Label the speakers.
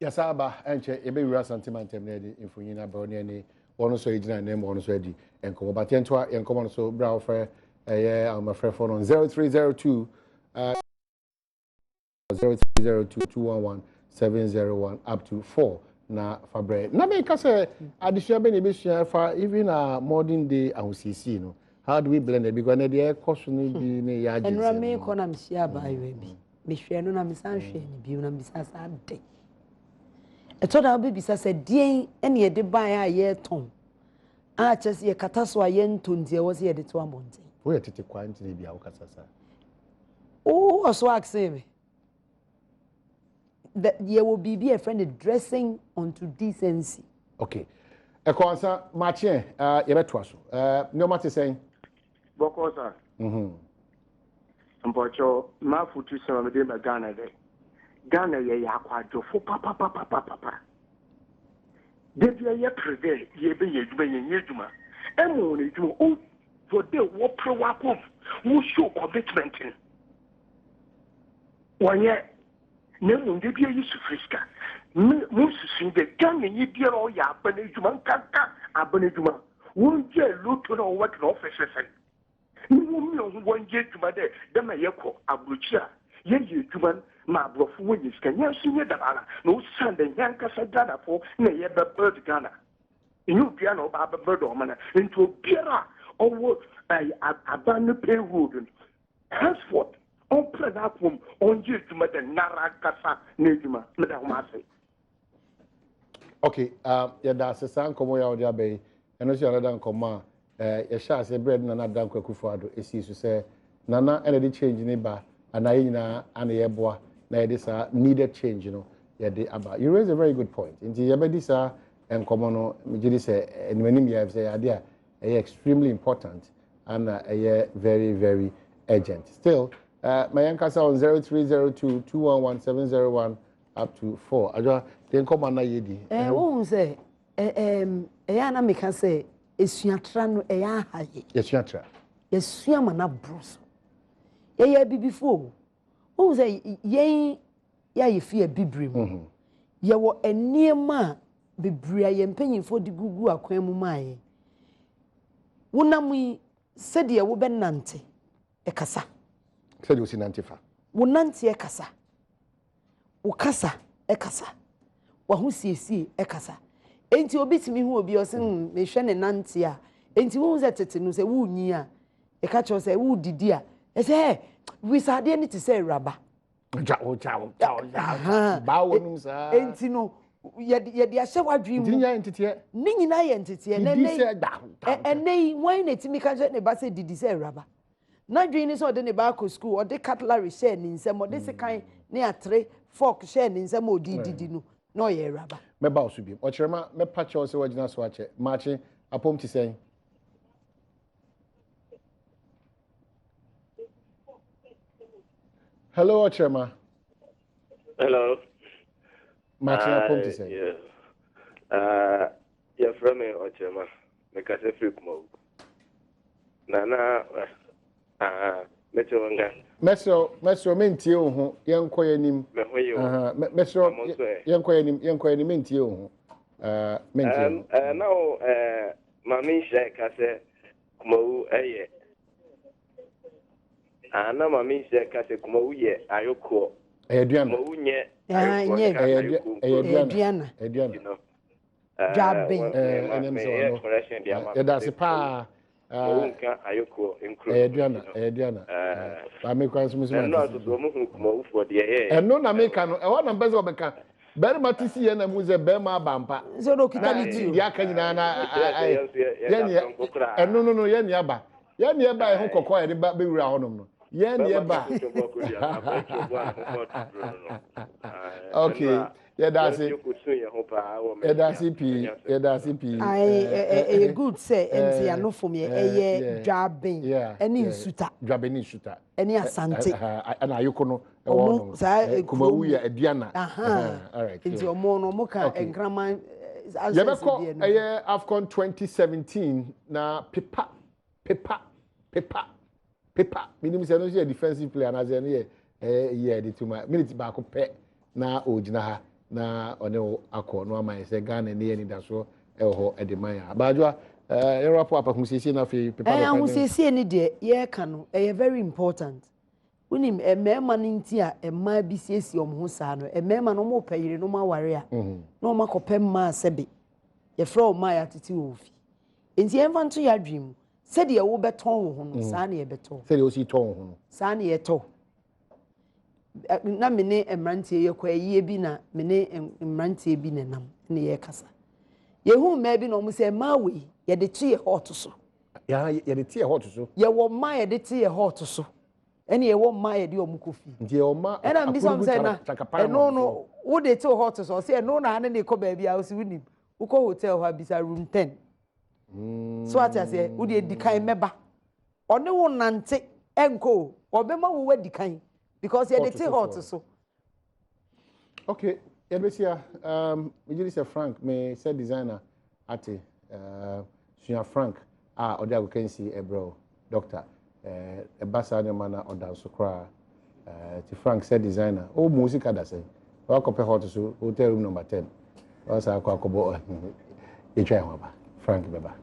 Speaker 1: Yasaba enche ebe wura sentiment emnedi infunyina broni ni wono so ejina name wono so edi enkomo batentwa enkomo so bra ofre eye am frɛ phone on 0302 0302211701 up to 4 na fabre na me ka say adisua be ne be sua fa even a modern day ahusisi no how do we blend it because na dey cost no bi ne ya agent
Speaker 2: enra me ko na me sia ba ayo bi me hwe no na me san hwe ni bi na me bisa sa de etoda obi bisa se dien ene ye de ban a ye ton a chese ye kata so a ye ntontie wo se ye de to amonte
Speaker 1: wo ye tete kwan tine bi a wo kasa sa
Speaker 2: oh so ask me that there will be a friend dressing onto decency.
Speaker 1: Okay. A concern, Martin, you better so. No matter saying.
Speaker 3: Bokosa. Mpocho, ma futu sama de Ghana de. Ghana ye ya kwajo fo papa. Debi ye prede ye be ye duma ye duma. Emo ne duma o for de wo pro wa ko wo show commitment in. Wanye Nemo de bia yi sufriska mu susu de Ghana yi bia o ya abane djuma nkaka abane djuma won je luto na work na office sen ni mi won je djuma de ma yeko abrochia ye djuma ma abrofo won yiska nya sunye da bala no sande nyanka sa Ghana fo na ye be bird Ghana inyu bia na ba bird o mana into biara owo abane pay road henceforth on platform on judgment and narakasa nejuma madam say
Speaker 1: okay ya da sesan komo ya odi abai eno si another komo ya sha say bread na dan kwakufu ado esi so say nana ene dey change ni ba anayi nyina ana ye boa na ye dey sa needed change ye dey aba you raise a very good point nti ye be dis enkomo no me gidi say enwanim ye say ade a extremely important and very very urgent still my Yankasa on 0302211701 up to 4. Ajo den come na yedi.
Speaker 2: Won say ya na me ka say esuatra no ya haye.
Speaker 1: Esuatra.
Speaker 2: Esua mana bros. Ya bibifo. Won say yen ya ye fie bibrim. Ye wo eniema bibria ye mpanyimfo di gugu akwan mu maaye. Wonam se de wo benante ekasa.
Speaker 1: Said you sinantifa.
Speaker 2: Wonante ekasa. Ukasa ekasa. Wa hu siesie ekasa. Enti obitimi hu obi osin me hwe ne nante a. Enti wo ze tete no se wo nyi a. E ka cho se wo didi a. E se we sade ni te se raba.
Speaker 1: Ciao. Ba wonum sa.
Speaker 2: Enti no ye de ahye wadwi mu.
Speaker 1: Nya entete.
Speaker 2: Ni nyina ye entete na
Speaker 1: nei.
Speaker 2: Enei wan na timi ka je ne ba se didi se raba. Na dwini so de ne ba ko school o de cutlery share ni nsem o de sekan ne atre fork share ni nsem o didi no no ye raba
Speaker 1: me ba osu bi o kirema me pa che o se wagina so ache machi apom ti sen hello Ochema.
Speaker 4: Hello
Speaker 1: machi apom ti sen
Speaker 4: yes you're from Ochema me ka se free mo nana
Speaker 1: Mesro mentie o ho yenko yanim mesro yenko yanim mentie o ho mentie
Speaker 4: now mami share ka se kumawu eye ana mami share ka se kumawu ye ayoko
Speaker 1: eduana
Speaker 4: kumawu nye
Speaker 2: eduana jabe
Speaker 1: enem so no ya da se pa
Speaker 4: unka ayoko include
Speaker 1: eduana ba me kwan so musima
Speaker 4: no so mo hu kumawu for de
Speaker 1: eno na me ka no e wona mbeze obeka bere matisi ye na muze be ma bampa
Speaker 2: so no kitality
Speaker 1: ya ka nyina na no ye ni aba ye ni eba e ho kokko ye ba be wura honom no ye ni eba okay yeah that's it
Speaker 2: I good say enti ya no for me dwaben eni nsuta eni asante
Speaker 1: ana ayoko no
Speaker 2: no
Speaker 1: kuma wu ya aduana
Speaker 2: all right enti omo no mo ka enkraman
Speaker 1: yebeko AFCON 2017 na pepa minimum say no defensive player na say no ye the tuma minute ba ko pe na ojina ha na one akọ no ama say Ghana ne ni da so e ho e de man ya abadwa Europe apa hu na fe pepa
Speaker 2: pepa hu siesie ni de ye ka no e very important unim emema no nti a emma bi siesie omho saa no emema no mo payire no ma ware a no ma kopem ma sebe ye fra o ma ya titi ofi enti enfa nto ya dwem se de wo beton wo ho no saa na ye beton
Speaker 1: se de o si ton ho no
Speaker 2: saa na ye to na mene emrantie ye kwa yie bi na mene emrantie bi ne nam ne ye kasa ye hu ma bi no mo se ma we ye de tie hot so
Speaker 1: ya ye de tie hot so
Speaker 2: ye wo ma ye de tie hot so ene ye wo ma ye de omukofi
Speaker 1: nti ye wo ma
Speaker 2: ena mbi som se na no wo de tie hot so se no na ane ne ko ba bia o si wunim wo ko hotel ha bisa room 10 so ati se wo de dikan meba one wo nante enko obema wo wa dikan because ye de tie hot so
Speaker 1: okay Ebesia me say Frank me say designer ate Suya Frank oda go can see bro doctor basa ne mana oda so kra ti Frank say designer o music ada say o ko pe hot so hotel room number 10 o sa ko akobo e twa ho ba Frank beba